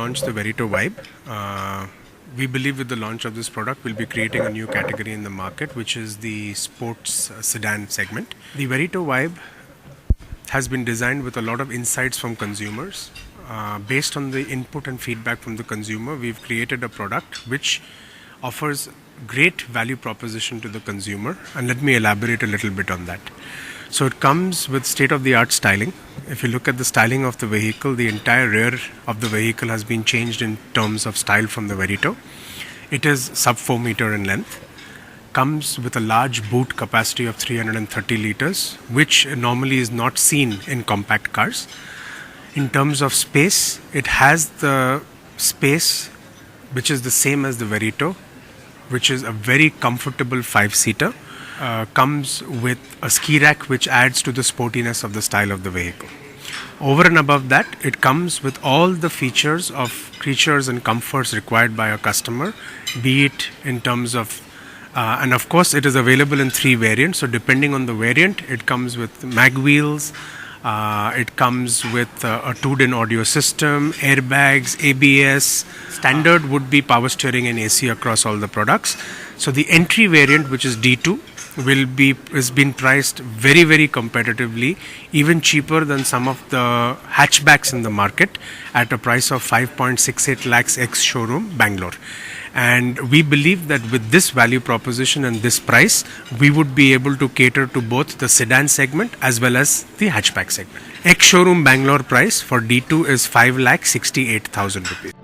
launched the Verito Vibe. We believe with the launch of this product, we'll be creating a new category in the market, which is the sports sedan segment. The Verito Vibe has been designed with a lot of insights from consumers. Based on the input and feedback from the consumer, we've created a product which offers great value proposition to the consumer, and let me elaborate a little bit on that. So it comes with state-of-the-art styling. If you look at the styling of the vehicle, the entire rear of the vehicle has been changed in terms of style from the Verito. It is sub 4 meter in length. Comes with a large boot capacity of 330 liters, which normally is not seen in compact cars. In terms of space, it has the space which is the same as the Verito, which is a very comfortable 5-seater. Comes with a ski rack which adds to the sportiness of the style of the vehicle. Over and above that, it comes with all the features and comforts required by a customer, be it in terms of and of course it is available in 3 variants. So depending on the variant, it comes with mag wheels, it comes with a 2-din audio system, airbags, ABS. Standard would be power steering and AC across all the products. So the entry variant, which is D2, is being priced very, very competitively, even cheaper than some of the hatchbacks in the market, at a price of 5.68 lakhs ex showroom Bangalore. And we believe that with this value proposition and this price, we would be able to cater to both the sedan segment as well as the hatchback segment. Ex showroom Bangalore price for D2 is 5,68,000 rupees.